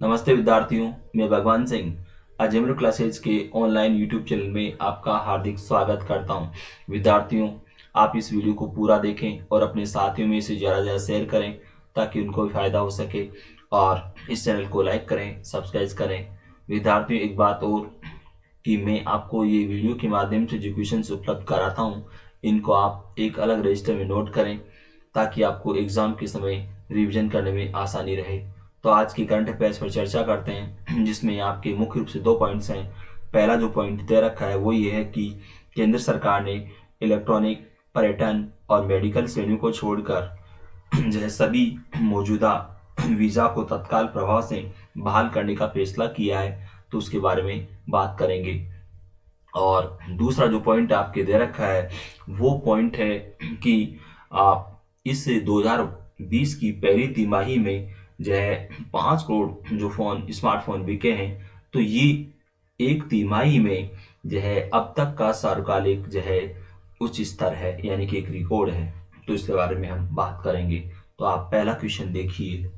नमस्ते विद्यार्थियों, मैं भगवान सिंह अजमेर क्लासेज के ऑनलाइन यूट्यूब चैनल में आपका हार्दिक स्वागत करता हूं। विद्यार्थियों, आप इस वीडियो को पूरा देखें और अपने साथियों में इसे ज़्यादा शेयर करें ताकि उनको भी फायदा हो सके और इस चैनल को लाइक करें, सब्सक्राइब करें। विद्यार्थियों, एक बात और कि मैं आपको ये वीडियो के माध्यम से जो क्वेश्चन उपलब्ध कराता हूँ, इनको आप एक अलग रजिस्टर में नोट करें ताकि आपको एग्जाम के समय रिवीजन करने में आसानी रहे। तो आज की करंट अफेयर्स पर चर्चा करते हैं, जिसमें आपके मुख्य रूप से दो पॉइंट्स हैं। पहला जो पॉइंट दे रखा है वो ये है कि केंद्र सरकार ने इलेक्ट्रॉनिक, पर्यटन और मेडिकल श्रेणियों को छोड़कर जो है सभी मौजूदा वीजा को तत्काल प्रभाव से बहाल करने का फैसला किया है। तो उसके बारे में बात करेंगे। और दूसरा जो पॉइंट आपके दे रखा है वो पॉइंट है कि आप इस 2020 की पहली तिमाही में जो है 5 करोड़ जो फोन स्मार्टफोन बिके हैं। तो ये एक तिमाही में जो है अब तक का सर्वकालिक जो है उच्च स्तर है, यानी कि एक रिकॉर्ड है। तो इसके बारे में हम बात करेंगे। तो आप पहला क्वेश्चन देखिए।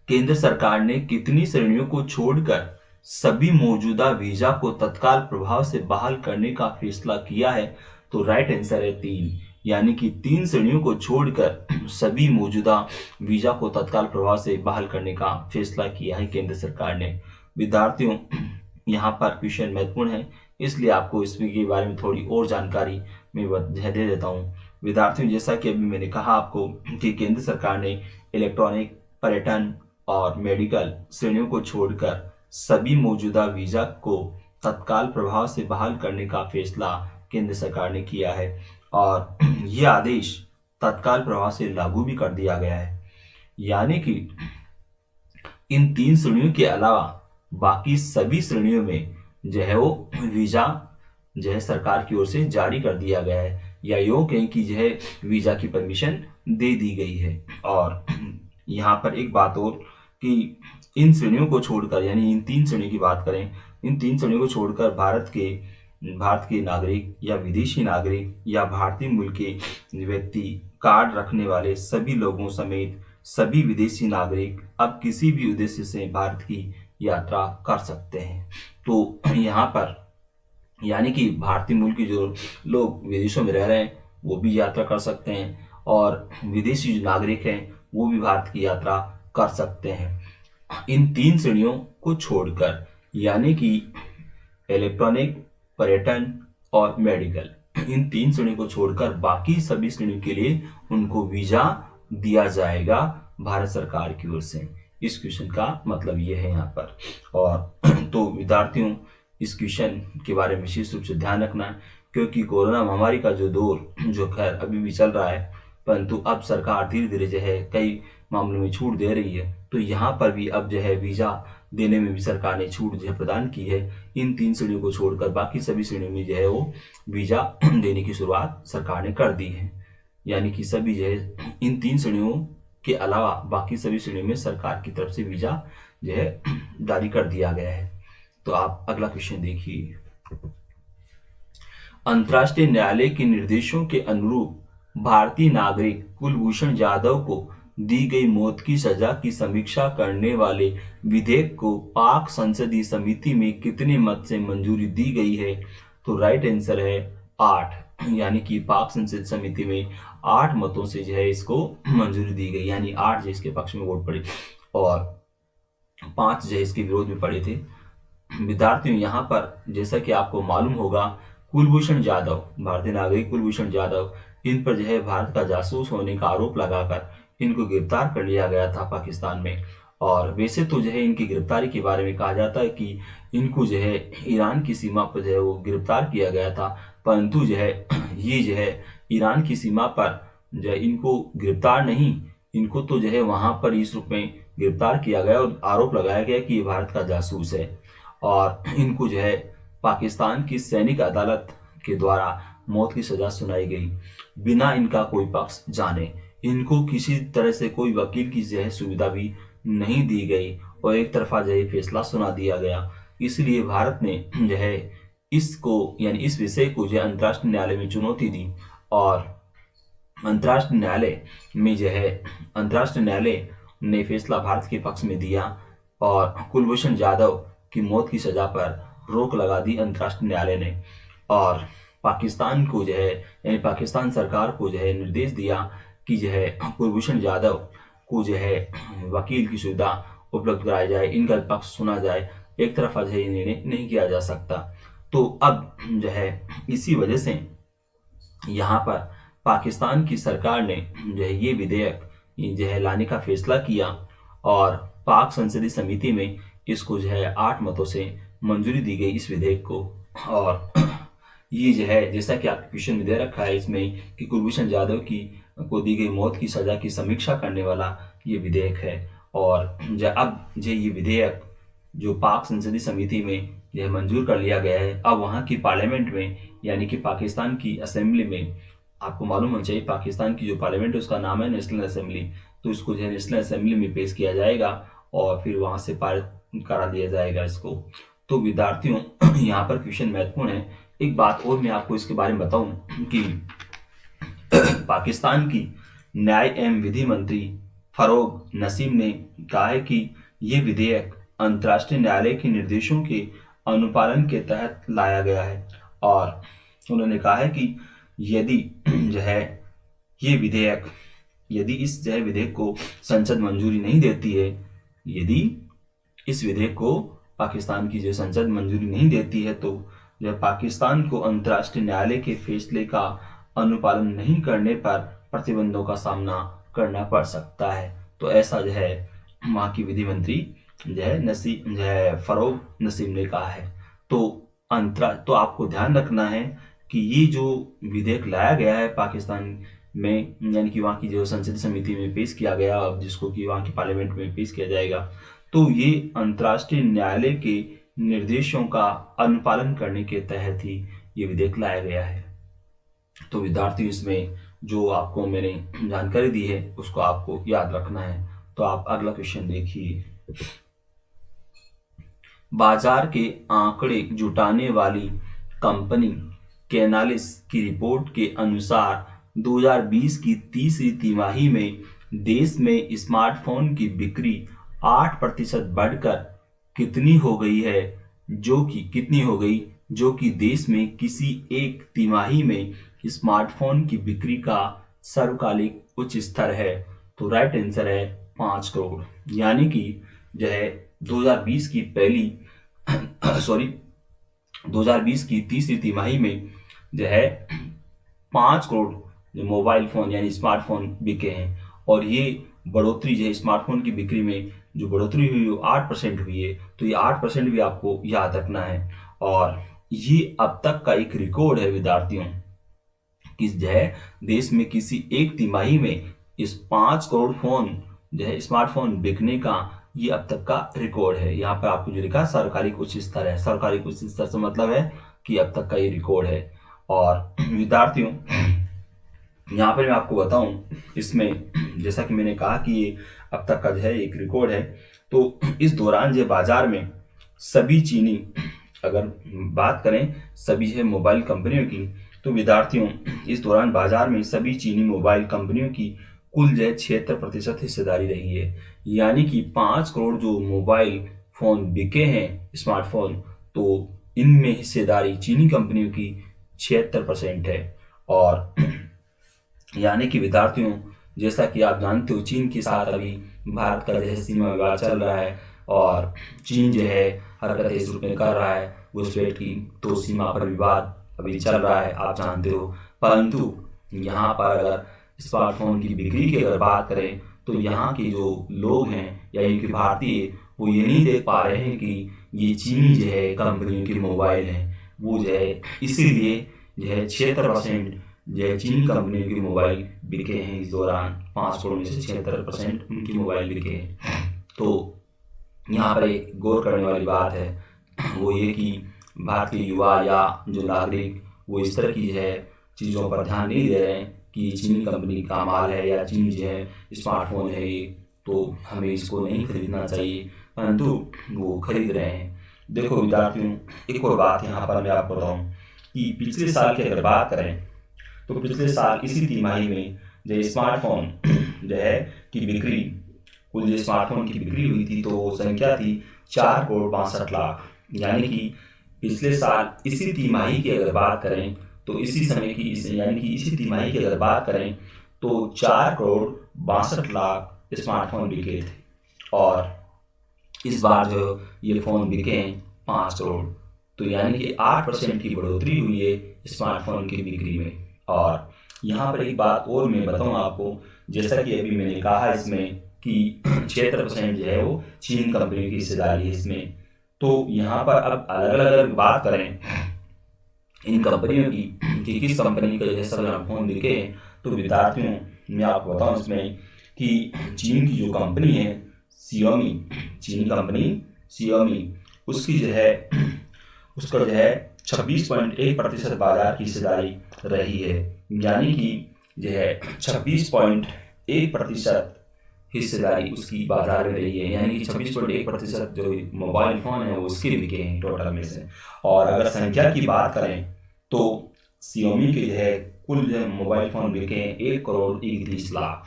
केंद्र सरकार ने कितनी श्रेणियों को छोड़कर सभी मौजूदा वीजा को तत्काल प्रभाव से बहाल करने का फैसला किया है? तो राइट आंसर है 3, यानी कि 3 श्रेणियों को छोड़कर सभी मौजूदा वीजा को तत्काल प्रभाव से बहाल करने का फैसला किया है केंद्र सरकार ने। विद्यार्थियों, यहाँ पर क्वेश्चन महत्वपूर्ण है, इसलिए आपको इसके बारे में थोड़ी और जानकारी मैं दे देता हूँ। विद्यार्थियों, जैसा कि अभी मैंने कहा आपको कि केंद्र सरकार ने इलेक्ट्रॉनिक, पर्यटन और मेडिकल श्रेणियों को छोड़कर सभी मौजूदा वीजा को तत्काल प्रभाव से बहाल करने का फैसला केंद्र सरकार ने किया है और यह आदेश तत्काल प्रभाव से लागू भी कर दिया गया है। यानी कि इन 3 श्रेणियों के अलावा बाकी सभी श्रेणियों में जो है वो वीजा जो है सरकार की ओर से जारी कर दिया गया है, या यूं कहें कि जो है वीजा की परमिशन दे दी गई है। और यहाँ पर एक बात और कि इन श्रेणियों को छोड़कर, यानी इन 3 श्रेणियों की बात करें, इन 3 श्रेणियों को छोड़कर भारत के नागरिक या विदेशी नागरिक या भारतीय मूल के व्यक्ति, कार्ड रखने वाले सभी लोगों समेत सभी विदेशी नागरिक अब किसी भी उद्देश्य से भारत की यात्रा कर सकते हैं। तो यहाँ पर यानी कि भारतीय मूल के जो लोग विदेशों में रह रहे हैं वो भी यात्रा कर सकते हैं और विदेशी जो नागरिक हैं वो भी भारत की यात्रा कर सकते हैं इन 3 श्रेणियों को छोड़कर, यानी कि इलेक्ट्रॉनिक, पर्यटन और मेडिकल। इन 3 श्रेणियों को छोड़कर बाकी सभी श्रेणियों के लिए उनको वीजा दिया जाएगा भारत सरकार की ओर से। इस क्वेश्चन का मतलब ये है यहाँ पर। और तो विद्यार्थियों, इस क्वेश्चन के बारे में विशेष रूप से ध्यान रखना है, क्योंकि कोरोना महामारी का जो दौर जो खैर अभी भी चल रहा है, परंतु अब सरकार धीरे धीरे जो है कई मामलों में छूट दे रही है। तो यहाँ पर भी अब जो है वीजा देने में भी सरकार ने छूट जो है प्रदान की है। इन 3 श्रेणियों को छोड़कर बाकी सभी श्रेणियों में जो है वो वीजा देने की शुरुआत सरकार ने कर दी है। यानी कि सभी जो है इन 3 श्रेणियों के अलावा बाकी सभी श्रेणियों में सरकार की तरफ से वीजा जो है जारी कर दिया गया है। तो आप अगला क्वेश्चन देखिए। अंतर्राष्ट्रीय न्यायालय के निर्देशों के अनुरूप भारतीय नागरिक कुलभूषण जाधव को दी गई मौत की सजा की समीक्षा करने वाले विधेयक को पाक संसदीय समिति में कितने मत से मंजूरी दी गई है? तो राइट आंसर है 8, यानी कि पाक संसदीय समिति में 8 मतों से जो है इसको मंजूरी दी गई, यानी 8 जो इसके पक्ष में वोट पड़े और 5 जो है इसके विरोध में पड़े थे। विद्यार्थियों, यहाँ पर जैसा कि आपको मालूम होगा, कुलभूषण जाधव, भारतीय नागरिक कुलभूषण जाधव, इन पर जो है भारत का जासूस होने का आरोप लगाकर इनको गिरफ्तार कर लिया गया था पाकिस्तान में। और वैसे तो जो है इनकी गिरफ्तारी के बारे में कहा जाता है कि इनको जो है ईरान की सीमा पर जो है वो गिरफ्तार किया गया था, परंतु जो है ये जो है ईरान की सीमा पर जो है इनको गिरफ्तार नहीं, इनको तो जो है वहां पर इस रूप में गिरफ्तार किया गया और आरोप लगाया गया कि ये भारत का जासूस है। और इनको जो है पाकिस्तान की सैनिक अदालत के द्वारा मौत की सजा सुनाई गई बिना इनका कोई पक्ष जाने। इनको किसी तरह से कोई वकील की जो है सुविधा भी नहीं दी गई और एक तरफा जो है फैसला सुना दिया गया। इसलिए भारत ने जो है इसको, यानी इस विषय को जो है अंतर्राष्ट्रीय न्यायालय में चुनौती दी और अंतर्राष्ट्रीय न्यायालय में जो है अंतर्राष्ट्रीय न्यायालय ने फैसला भारत के पक्ष में दिया और कुलभूषण जाधव की मौत की सजा पर रोक लगा दी अंतर्राष्ट्रीय न्यायालय ने। और पाकिस्तान को जो है, यानी पाकिस्तान सरकार को जो है निर्देश दिया कि जो है कुलभूषण जाधव को जो है वकील की सुविधा उपलब्ध कराई जाए, इनका पक्ष सुना जाए, एक तरफा जो है निर्णय नहीं किया जा सकता। तो अब जो है इसी वजह से यहाँ पर पाकिस्तान की सरकार ने जो है ये विधेयक जो है लाने का फैसला किया और पाक संसदीय समिति में इसको जो है 8 मतों से मंजूरी दी गई इस विधेयक को। और ये जो है जैसा कि आपके क्वेश्चन में दे रखा है इसमें कि कुलभूषण जाधव की को दी गई मौत की सजा की समीक्षा करने वाला ये विधेयक है। और अब जो ये विधेयक जो पाक संसदीय समिति में यह मंजूर कर लिया गया है, अब वहाँ की पार्लियामेंट में यानी कि पाकिस्तान की असेंबली में, आपको मालूम होना चाहिए पाकिस्तान की जो पार्लियामेंट है उसका नाम है नेशनल असेंबली, तो इसको जो है नेशनल असेंबली में पेश किया जाएगा और फिर वहाँ से पारित करा दिया जाएगा इसको। तो विद्यार्थियों यहाँ पर क्वेश्चन महत्वपूर्ण है। एक बात और मैं आपको इसके बारे में बताऊं कि पाकिस्तान की न्याय एवं विधि मंत्री फरोग नसीम ने कहा है कि ये विधेयक अंतर्राष्ट्रीय न्यायालय के निर्देशों के अनुपालन के तहत लाया गया है। और उन्होंने कहा है कि यदि जो है ये विधेयक, यदि इस जो है विधेयक को संसद मंजूरी नहीं देती है, यदि इस विधेयक को पाकिस्तान की जो संसद मंजूरी नहीं देती है, तो जो पाकिस्तान को अंतर्राष्ट्रीय न्यायालय के फैसले का अनुपालन नहीं करने पर प्रतिबंधों का सामना करना पड़ सकता है। तो ऐसा जो है वहाँ की विधि मंत्री जो है फरोग नसीम ने कहा है। तो आपको ध्यान रखना है कि ये जो विधेयक लाया गया है पाकिस्तान में, यानी कि वहाँ की जो संसदीय समिति में पेश किया गया, अब जिसको कि वहाँ की पार्लियामेंट में पेश किया जाएगा, तो ये अंतर्राष्ट्रीय न्यायालय के निर्देशों का अनुपालन करने के तहत ही ये विधेयक लाया गया है। तो विद्यार्थियों इसमें जो आपको मैंने जानकारी दी है उसको आपको याद रखना है। तो आप अगला क्वेश्चन देखिए। बाजार के आंकड़े जुटाने वाली कंपनी कैनालिस की रिपोर्ट के अनुसार 2020 की तीसरी तिमाही में देश में स्मार्टफोन की बिक्री 8% बढ़कर कितनी हो गई है, जो कि देश में किसी एक तिमाही में स्मार्टफोन की बिक्री का सर्वकालिक उच्च स्तर है। तो राइट आंसर है 5 करोड़। यानी कि जो है 2020 की 2020 की तीसरी तिमाही में जो है 5 करोड़ जो मोबाइल फोन यानी स्मार्टफोन बिके हैं। और ये बढ़ोतरी जो है स्मार्टफोन की बिक्री में जो बढ़ोतरी हुई वो 8% हुई है। तो ये 8% भी आपको याद रखना है। और ये अब तक का एक रिकॉर्ड है विद्यार्थियों कि जो है देश में किसी एक तिमाही में इस 5 करोड़ फोन जो है स्मार्टफोन बिकने का ये अब तक का रिकॉर्ड है। यहाँ पर आपको जो लिखा सर्वकालिक उच्च स्तर है, सर्वकालिक उच्च स्तर से मतलब है कि अब तक का ये रिकॉर्ड है। और विद्यार्थियों यहाँ पर मैं आपको बताऊं, इसमें जैसा कि मैंने कहा कि ये अब तक का जो है एक रिकॉर्ड है। तो इस दौरान जो बाजार में सभी चीनी, अगर बात करें सभी है मोबाइल कंपनियों की, तो विद्यार्थियों इस दौरान बाजार में सभी चीनी मोबाइल कंपनियों की कुल जो है 76% हिस्सेदारी रही है। यानी कि 5 करोड़ जो मोबाइल फोन बिके हैं स्मार्टफोन, तो इनमें हिस्सेदारी चीनी कंपनियों की 76% है। और यानी कि विद्यार्थियों जैसा कि आप जानते हो चीन के साथ अभी भारत का जो है सीमा विवाद चल रहा है और चीन जो है हरकतें इस रूप में कर रहा है घुसपैठ की, तो सीमा पर विवाद अभी चल रहा है आप जानते हो। परंतु यहाँ पर अगर स्मार्टफोन की बिक्री की अगर बात करें तो यहाँ के जो लोग हैं या इनके भारतीय वो ये नहीं देख पा रहे हैं कि ये चीनी जो है कंपनियों के मोबाइल हैं, वो जो है इसीलिए जो है 76% जो है चीनी कंपनियों के मोबाइल बिके हैं इस दौरान। 5 करोड़ में से 76% उनके मोबाइल बिके हैं। तो यहाँ पर एक गौर करने वाली बात है वो ये कि भारतीय युवा या जो नागरिक वो इस तरह की है चीज़ों पर ध्यान नहीं दे रहे हैं कि चीनी कंपनी का माल है या चीनी जो है स्मार्टफोन है ये, तो हमें इसको नहीं खरीदना चाहिए, परंतु वो खरीद रहे हैं। देखो विद्यार्थियों एक और बात यहाँ पर मैं आपको बताऊँ कि पिछले साल की अगर बात करें तो पिछले साल इसी तिमाही में जो स्मार्टफोन जो है की बिक्री कुल जो स्मार्टफोन की बिक्री हुई थी तो वो संख्या थी 4,62,00,000। यानी कि पिछले साल इसी तिमाही की अगर बात करें तो इसी समय की यानी कि इसी तिमाही की अगर बात करें तो 4,62,00,000 स्मार्टफोन बिके थे, और इस बार जो ये फ़ोन बिके हैं 5 करोड़। तो यानी कि 8% की बढ़ोतरी हुई है स्मार्टफोन की बिक्री में। और यहाँ पर एक बात और मैं बताऊँ आपको, जैसा कि अभी मैंने कहा इसमें कि 76% जो है वो चीन कंपनी की हिस्सेदारी है इसमें। तो यहाँ पर अब अलग अलग अगर बात करें इन कंपनियों की कि किस कंपनी का जो है सबसे ज़्यादा फ़ोन बिके हैं, तो विद्यार्थियों मैं आपको बताऊँ इसमें कि चीन की जो कंपनी है सियोमी, चीनी कंपनी सियोमी, उसकी जो है उसका जो है 26.1% बाजार की हिस्सेदारी रही है। यानी कि जो है 26.1% हिस्सेदारी उसकी बाजार में रही है। यानी कि 26.1% जो मोबाइल फ़ोन है वो उसके बिके हैं टोटल में से। और अगर संख्या की बात करें तो सियोमी के जो है कुल जो मोबाइल फ़ोन बिके हैं 1,31,00,000।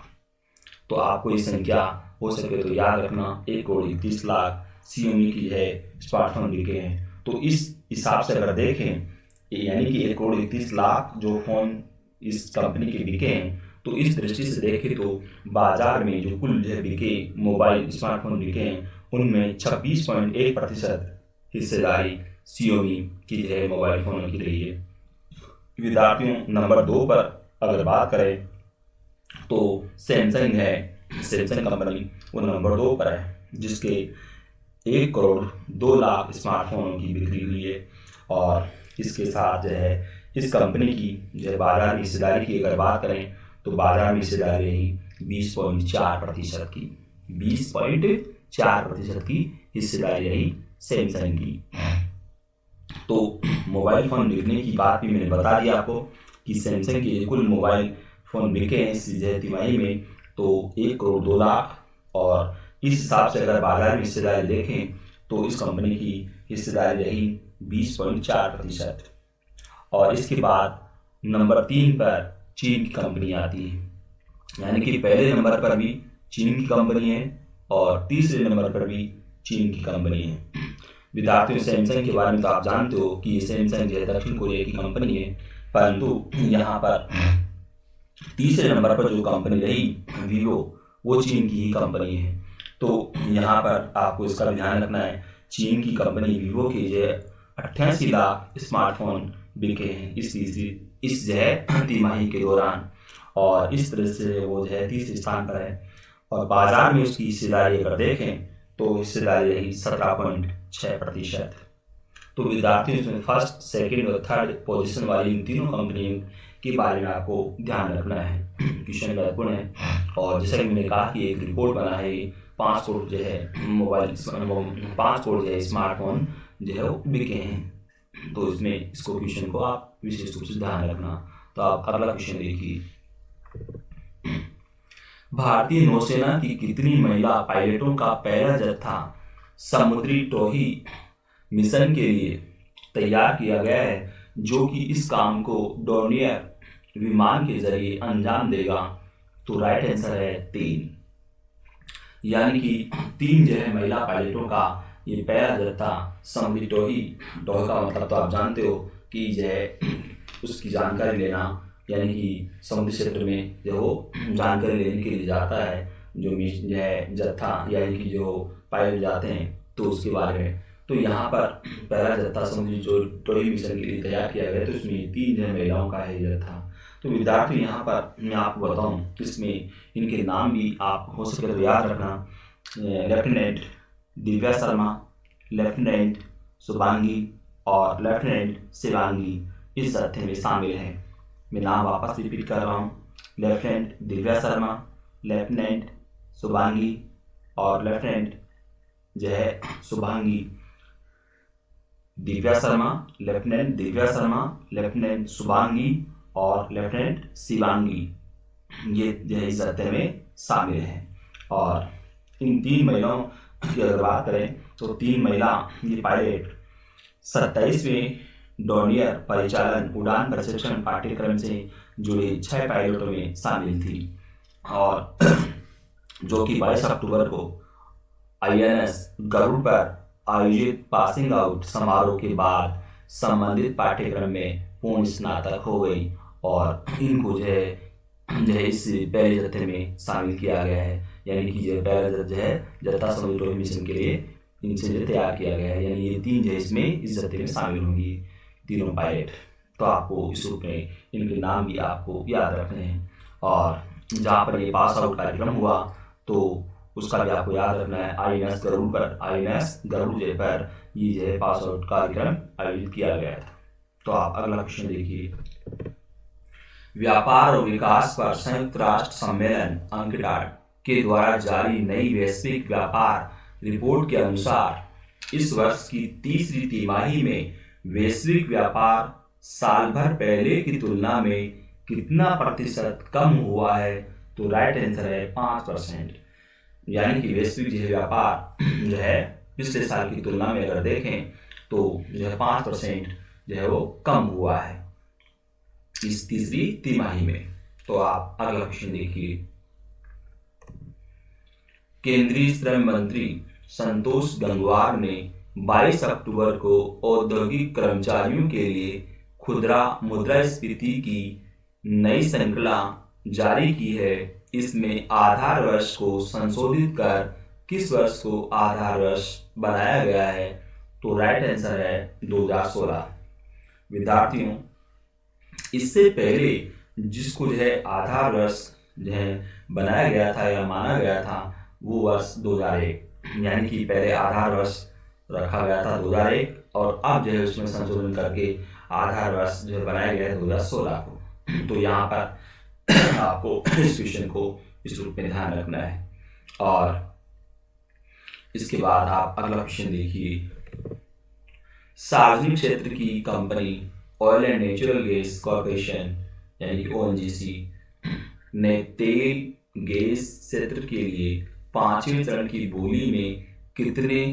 तो आपको ये संख्या हो सके तो याद रखना, 1,31,00,000 सियोमी की है स्मार्टफोन बिके हैं। तो इस हिसाब से अगर देखें यानी कि 1,31,00,000 जो फ़ोन इस कंपनी के बिके हैं, तो इस दृष्टि से देखें तो बाजार में जो कुल जो है बिके मोबाइल स्मार्टफोन बिके हैं उनमें 26.1% हिस्सेदारी सियोमी की जो है मोबाइल फ़ोन की रही है। विद्यार्थियों नंबर 2 पर अगर बात करें तो सैमसंग है, सैमसंग कंपनी वो नंबर 2 पर है, जिसके 1,02,00,000 स्मार्टफोन की बिक्री हुई है। और इसके साथ जो है इस कंपनी की जो है बाजार में हिस्सेदारी की अगर बात करें तो बाजार में हिस्सेदारी रही 20.4% की, 20.4% की हिस्सेदारी रही सैमसंग की। तो मोबाइल फ़ोन बिकने की बात भी मैंने बता दी आपको कि सैमसंग के कुल मोबाइल फ़ोन बिके हैं इस तिमाही में तो 1,02,00,000। और इस हिसाब से अगर बाजार में हिस्सेदारी देखें तो इस कंपनी की हिस्सेदारी रही 20.4%। और इसके बाद नंबर 3 पर चीन की कंपनी आती है। यानी कि पहले नंबर पर भी चीन की कंपनी है और तीसरे नंबर पर भी चीन की कंपनी है। विद्यार्थियों सैमसंग के बारे में तो आप जानते हो कि सैमसंग जो है दक्षिण कोरिया की कंपनी है, परंतु यहाँ पर तीसरे नंबर पर जो कंपनी रही वीवो, वो चीन की ही कंपनी है। तो यहाँ पर आपको इसका भी ध्यान रखना है, चीन की कंपनी वीवो के जो है 88 लाख स्मार्टफोन बिके हैं इस जो है तिमाही के दौरान। और इस तरह से वो जो है तीसरे स्थान पर है। और बाजार में उसकी हिस्सेदारी अगर देखें तो हिस्सेदारी रही 17.6%। तो विद्यार्थियों इसमें फर्स्ट, सेकंड और थर्ड पोजीशन वाली इन तीनों कंपनियों के बारे में आपको ध्यान रखना है। क्वेश्चन महत्वपूर्ण है। और जैसा कि मैंने कहा कि एक रिपोर्ट बना है 5 करोड़ जो है मोबाइल 5 करोड़ जो है स्मार्टफोन जो है वो बिके हैं। तो इसमें इसको क्वेश्चन को आप विशेष रूप से ध्यान रखना। तो आप अगला क्वेश्चन देखिए, भारतीय नौसेना की कितनी महिला पायलटों का पहला जत्था समुद्री टोही मिशन के लिए तैयार किया गया है, जो कि इस काम को डोर्नियर विमान के जरिए अंजाम देगा? तो राइट आंसर है 3। यानी कि 3 जो है महिला पायलटों का ये पहला जत्था समुद्री टोही, टोही का मतलब तो आप जानते हो कि जो है उसकी जानकारी लेना, यानी कि समुद्री क्षेत्र में जो वो जानकारी लेने के लिए जाता है जो है जत्था, यानी कि जो पायलट जाते हैं तो उसके बारे में। तो यहाँ पर पहला जत्था समुद्री जो टोही मिशन के लिए तैयार किया गया तो इसमें 3 जो महिलाओं का है जत्था। तो विद्यार्थी यहाँ पर मैं आपको बताऊँ इसमें इनके नाम भी आप हो सके तो याद रखना, लेफ्टिनेंट दिव्या शर्मा, लेफ्टिनेंट शुभांगी और लेफ्टिनेंट शिवांगी इस जत्थे में शामिल हैं। मैं नाम वापस रिपीट कर रहा हूँ, लेफ्टिनेंट दिव्या शर्मा, लेफ्टिनेंट शुभांगी और लेफ्टिनेंट जो है शुभांगी, दिव्या शर्मा, लेफ्टिनेंट दिव्या शर्मा, लेफ्टिनेंट शुभांगी और लेफ्टिनेंट शिवांगी, ये जो है इस जत्थे में शामिल हैं। और इन 3 महिलाओं की अगर बात करें तो 3 महिला ये पायलट 27वें डोर्नियर परिचालन उड़ान प्रशिक्षण पाठ्यक्रम से जुड़े 6 पायलटों में शामिल थी। और जो कि 22 अक्टूबर को आईएनएस गरुड़ पर आयोजित पासिंग आउट समारोह के बाद संबंधित पाठ्यक्रम में पूर्ण स्नातक हो गई और इनको जो है इस पहले जत्थे में शामिल किया गया है। यानी कि जो पहला जत्था जो है जत्था समुद्री मिशन के लिए इनसे जो तैयार किया गया है, यानी ये 3 जो है इसमें इस जत्थे में शामिल होंगी, तीनों पायलट। तो आपको इस रूप में इनके नाम भी आपको याद रखने हैं। और जहाँ पर ये पास आउट कार्यक्रम हुआ तो उसका भी आपको याद रखना है, आईएनएस गरुड़ पर, आईएनएस गरुड़ जे पर ये जो है पास आउट कार्यक्रम आयोजित किया गया था। तो आप अगला क्वेश्चन देखिए। व्यापार और विकास पर संयुक्त राष्ट्र सम्मेलन अंकटाड के द्वारा जारी नई वैश्विक व्यापार रिपोर्ट के अनुसार इस वर्ष की तीसरी तिमाही में वैश्विक व्यापार साल भर पहले की तुलना में कितना प्रतिशत कम हुआ है? तो राइट आंसर है 5%। यानी कि वैश्विक जो है व्यापार जो है पिछले साल की तुलना में अगर देखें तो जो है 5% जो है वो कम हुआ है इस तीसरी तिमाही में। तो आप अगला क्वेश्चन देखिए। केंद्रीय श्रम मंत्री संतोष गंगवार ने 22 अक्टूबर को औद्योगिक कर्मचारियों के लिए खुदरा मुद्रास्फीति की नई श्रृंखला जारी की है। इसमें आधार वर्ष को संशोधित कर किस वर्ष को आधार वर्ष बनाया गया है? तो राइट आंसर है 2016। विद्यार्थियों, इससे पहले जिसको जो है आधार वर्ष जो है बनाया गया था या माना गया था वो वर्ष 2001, यानी कि पहले आधार वर्ष रखा गया था 2001 और अब जो है उसमें संशोधन करके आधार वर्ष जो है बनाया गया है 2016 को। तो यहाँ पर आपको इस क्वेश्चन को इस रूप में ध्यान रखना है। और इसके बाद आप अगला क्वेश्चन देखिए। सार्वजनिक क्षेत्र की company oil and natural gas corporation यानी कि ओएनजीसी ने तेल गैस क्षेत्र के लिए 5वें चरण की बोली में कितने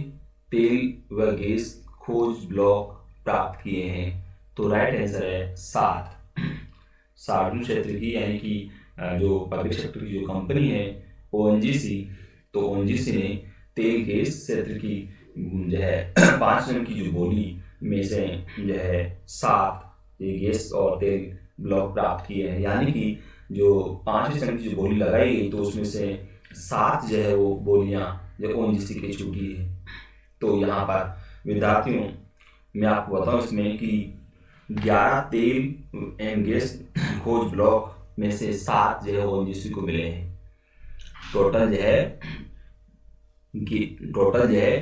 तेल व गैस खोज ब्लॉक प्राप्त किए हैं? तो राइट आंसर है 7। सार्वजनिक क्षेत्र की यानी कि जो पब्लिक सेक्टर की जो कंपनी है ओएनजीसी, तो ओएनजीसी ने तेल गैस क्षेत्र की जो है 5 चरण की जो बोली में से जो है 7 ये गैस और तेल ब्लॉक प्राप्त किए हैं। यानी कि जो 5वें चरण की जो बोली लगाई गई तो उसमें से 7 जो है वो बोलियां जो ओएनजीसी की छूटी है। तो यहाँ पर विद्यार्थियों मैं आपको बताऊं इसमें कि 11 तेल एंड गैस खोज ब्लॉक में से 7 जो है ओएनजीसी को मिले हैं। टोटल जो है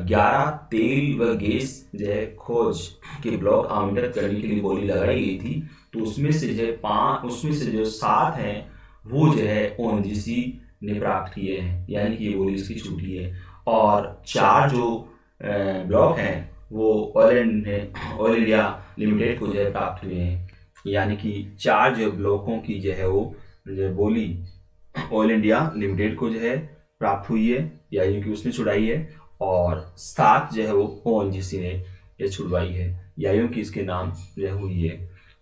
11 तेल व गैस जो है खोज के ब्लॉक आवंटित करने के लिए बोली लगाई गई थी। तो उसमें से जो 7 हैं वो जो है ओएनजीसी ने प्राप्त किए हैं, यानी कि ये बोली इसकी छूटी है। और 4 जो ब्लॉक हैं वो ऑयल इंडिया लिमिटेड को जो है प्राप्त हुए हैं। यानी कि 4 जो ब्लॉकों की जो है वो जो बोली ऑयल इंडिया लिमिटेड को जो है प्राप्त हुई है, यानी कि उसने छुड़ाई है, और 7 जो है वो ओएनजीसी ने ये छुड़वाई है, यानी कि इसके नाम जो हुई है।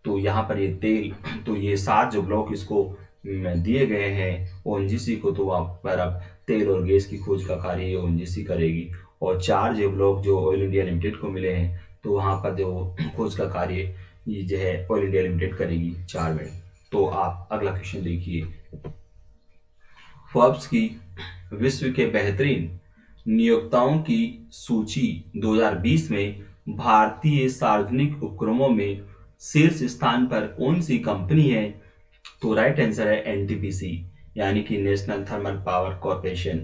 तो यहाँ पर ये तेल, तो ये 7 जो ब्लॉक इसको दिए गए हैं ओएनजीसी को, तो वहाँ पर अब तेल और गैस की खोज का कार्य ये ओएनजीसी करेगी। और 4 जो ब्लॉक जो ऑयल इंडिया लिमिटेड को मिले हैं तो वहाँ पर जो खोज का कार्य ये जो है ऑयल इंडिया लिमिटेड करेगी 4 में। तो आप अगला क्वेश्चन देखिए। फोर्ब्स की विश्व के बेहतरीन नियोक्ताओं की सूची 2020 में भारतीय सार्वजनिक उपक्रमों में शीर्ष स्थान पर कौन सी कंपनी है? तो राइट आंसर है एनटीपीसी, यानी कि नेशनल थर्मल पावर कॉर्पोरेशन।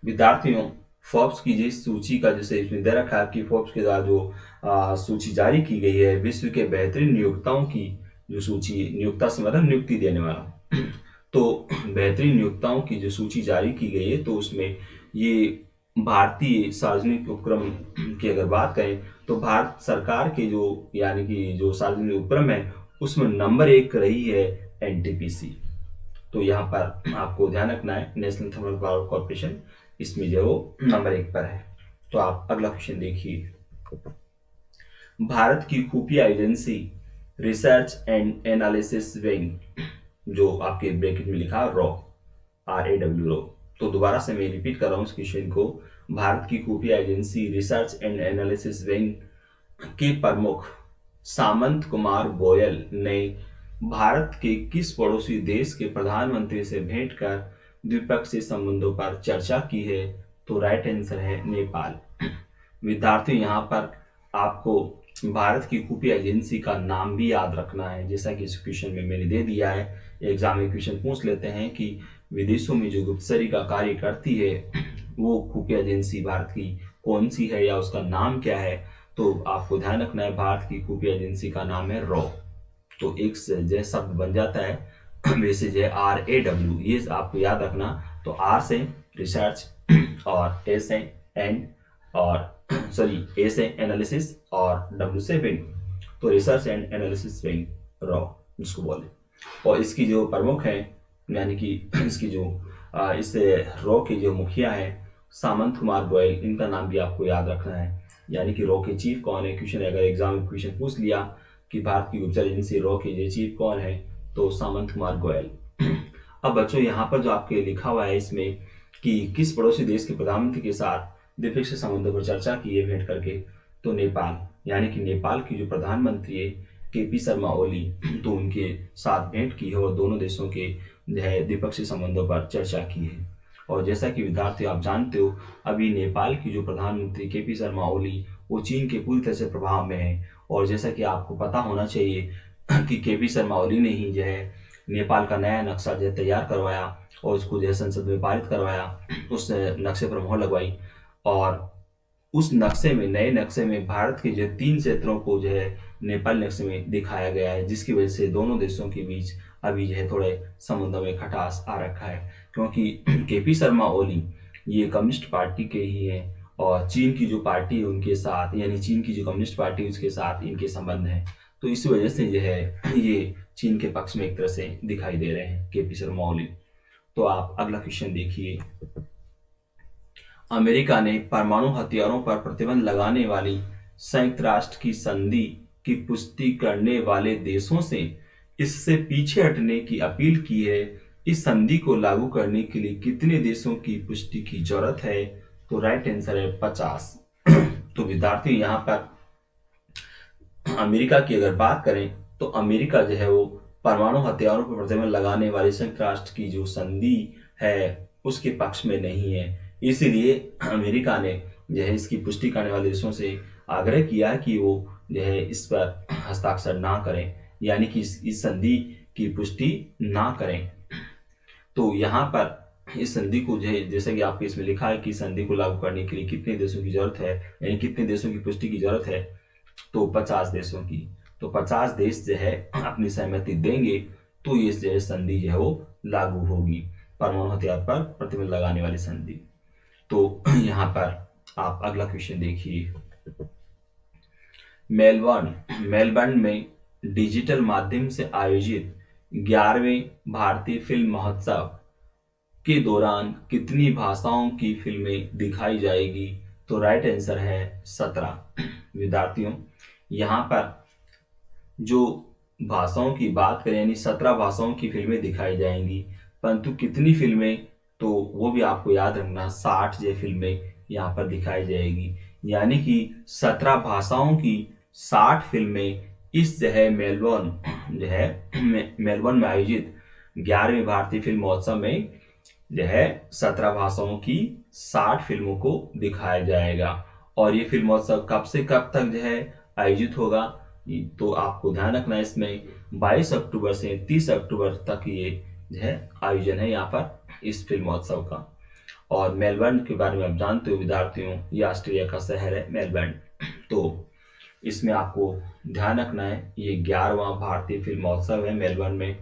विद्यार्थियों, फोर्ब्स की जिस सूची का जैसे इसमें दे रखा है कि फोर्ब्स के द्वारा जो सूची जारी की गई है विश्व के बेहतरीन नियोक्ताओं की जो सूची, नियोक्ता से मतलब नियुक्ति देने वाला, तो बेहतरीन नियोक्ताओं की जो सूची जारी की गई है तो उसमें ये भारतीय सार्वजनिक उपक्रम की अगर बात करें तो भारत सरकार के जो यानी कि जो सार्वजनिक उपक्रम है उसमें नंबर 1 रही है एनटीपीसी। तो यहाँ पर आपको ध्यान रखना है नेशनल थर्मल पावर कॉर्पोरेशन इसमें जो नंबर 1 पर है। तो आप अगला क्वेश्चन देखिए। भारत की खुफिया agency research and analysis wing, जो आपके ब्रैकेट में लिखा रॉ, RAW, तो दोबारा से मैं रिपीट कर रहा हूँ इस क्वेश्चन को। भारत की खुफिया agency research and analysis wing के प्रमुख सामंत कुमार गोयल ने भारत के किस पड़ोसी देश के प्रधानमंत्री से भेंट कर द्विपक्षीय संबंधों पर चर्चा की है? तो राइट आंसर है नेपाल। विद्यार्थियों, यहाँ पर आपको भारत की खुफिया एजेंसी का नाम भी याद रखना है, जैसा कि इस क्वेश्चन में मैंने दे दिया है। एग्जाम में क्वेश्चन पूछ लेते हैं कि विदेशों में जो गुप्तचरी का कार्य करती है वो खुफिया एजेंसी भारत की कौन सी है या उसका नाम क्या है? तो आपको ध्यान रखना है, भारत की खुफिया एजेंसी का नाम है रॉ। तो एक से जो शब्द बन जाता है वैसे जो RAW, ये आपको याद रखना। तो आर से रिसर्च और ए से एंड और ए से एनालिसिस और W से विंग, तो research and analysis wing raw जिसको बोले। और इसकी जो प्रमुख है यानी कि इसकी जो इस रॉ के जो मुखिया है सामंत कुमार गोयल, इनका नाम भी आपको याद रखना है। यानी कि रॉ के चीफ कौन है, क्वेश्चन अगर एग्जाम में क्वेश्चन पूछ लिया कि भारत की गुप्तचर एजेंसी रॉ के जो चीफ कौन है, तो सामंत कुमार गोयल। अब बच्चों यहाँ पर जो आपके लिखा हुआ है इसमें कि किस पड़ोसी देश के प्रधानमंत्री के साथ द्विपक्षीय संबंधों पर चर्चा की है भेंट करके, तो नेपाल। यानी कि नेपाल की जो प्रधानमंत्री है KP शर्मा ओली, तो उनके साथ भेंट की है और दोनों देशों के द्विपक्षीय संबंधों पर चर्चा की है। और जैसा कि विद्यार्थी आप जानते हो, अभी नेपाल की जो प्रधानमंत्री KP शर्मा ओली वो चीन के पूरी तरह से प्रभाव में है। और जैसा कि आपको पता होना चाहिए कि KP शर्मा ओली ने ही जो है नेपाल का नया नक्शा जो है तैयार करवाया और उसको जो है संसद में पारित करवाया, उस नक्शे पर मोहर लगवाई। और उस नक्शे में, नए नक्शे में भारत के जो 3 क्षेत्रों को जो है नेपाल नक्शे में दिखाया गया है, जिसकी वजह से दोनों देशों के बीच अभी जो है थोड़े संबंधों में खटास आ रखा है। क्योंकि KP शर्मा ओली ये कम्युनिस्ट पार्टी के ही हैं और चीन की जो पार्टी है उनके साथ, यानी चीन की जो कम्युनिस्ट पार्टी है उसके साथ इनके संबंध है। तो इस वजह से जो है ये चीन के पक्ष में एक तरह से दिखाई दे रहे हैं KP शर्मा ओली। तो आप अगला क्वेश्चन देखिए। अमेरिका ने परमाणु हथियारों पर प्रतिबंध लगाने वाली संयुक्त राष्ट्र की संधि की पुष्टि करने वाले देशों से इससे पीछे हटने की अपील की है। इस संधि को लागू करने के लिए कितने देशों की पुष्टि की जरूरत है? तो राइट आंसर है 50। तो विद्यार्थी यहाँ पर अमेरिका की अगर बात करें तो अमेरिका जो है वो परमाणु हथियारों पर प्रतिबंध लगाने वाली संयुक्त राष्ट्र की जो संधि है उसके पक्ष में नहीं है। इसीलिए अमेरिका ने जो है इसकी पुष्टि करने वाले देशों से आग्रह किया कि वो जो है इस पर हस्ताक्षर ना करें, यानी कि इस संधि की पुष्टि ना करें। तो यहाँ पर इस संधि को जो है, जैसे कि आपके इसमें लिखा है कि संधि को लागू करने के लिए कितने देशों की जरूरत है, यानी कितने देशों की पुष्टि की जरूरत है, तो 50 देशों की। तो 50 देश जो है अपनी सहमति देंगे तो ये जो है संधि जो है वो लागू होगी, परमाणु हथियार पर प्रतिबंध लगाने वाली संधि। तो यहाँ पर आप अगला क्वेश्चन देखिए। मेलबर्न में डिजिटल माध्यम से आयोजित 11वें भारतीय फिल्म महोत्सव के दौरान कितनी भाषाओं की फिल्में दिखाई जाएगी? तो राइट आंसर है 17। विद्यार्थियों, यहाँ पर जो भाषाओं की बात करें यानी 17 भाषाओं की फिल्में दिखाई जाएंगी, परंतु कितनी फिल्में, तो वो भी आपको याद रखना, 60 जो फिल्में यहाँ पर दिखाई जाएगी। यानी कि 17 भाषाओं की 60 फिल्में इस जो है मेलबर्न में आयोजित 11वें भारतीय फिल्म महोत्सव में जो है 17 भाषाओं की 60 फिल्मों को दिखाया जाएगा। और ये फिल्म महोत्सव कब से कब तक जो है आयोजित होगा, तो आपको ध्यान रखना है इसमें 22 अक्टूबर से 30 अक्टूबर तक ये जो है आयोजन है यहाँ पर इस फिल्म महोत्सव का। और मेलबर्न के बारे में आप जानते हो विद्यार्थियों, ये ऑस्ट्रेलिया का शहर है मेलबर्न। तो इसमें आपको ध्यान रखना है ये 11वां भारतीय फिल्म महोत्सव है मेलबर्न में,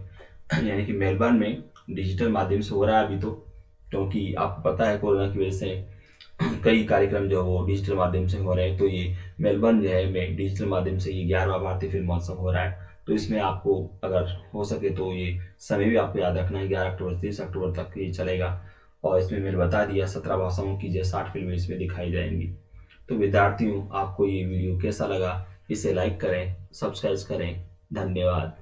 यानी कि मेलबर्न में डिजिटल माध्यम से हो रहा है अभी तो, क्योंकि आपको पता है कोरोना की वजह से कई कार्यक्रम जो वो डिजिटल माध्यम से हो रहे हैं। तो ये मेलबर्न जो है में डिजिटल माध्यम से ये 11वां भारतीय फिल्म महोत्सव हो रहा है। तो इसमें आपको अगर हो सके तो ये समय भी आपको याद रखना है, 11 अक्टूबर से 30 अक्टूबर तक ये चलेगा। और इसमें मैंने बता दिया 17 भाषाओं की जो 60 फिल्में इसमें दिखाई जाएंगी। तो विद्यार्थियों, आपको ये वीडियो कैसा लगा, इसे लाइक करें, सब्सक्राइब करें। धन्यवाद।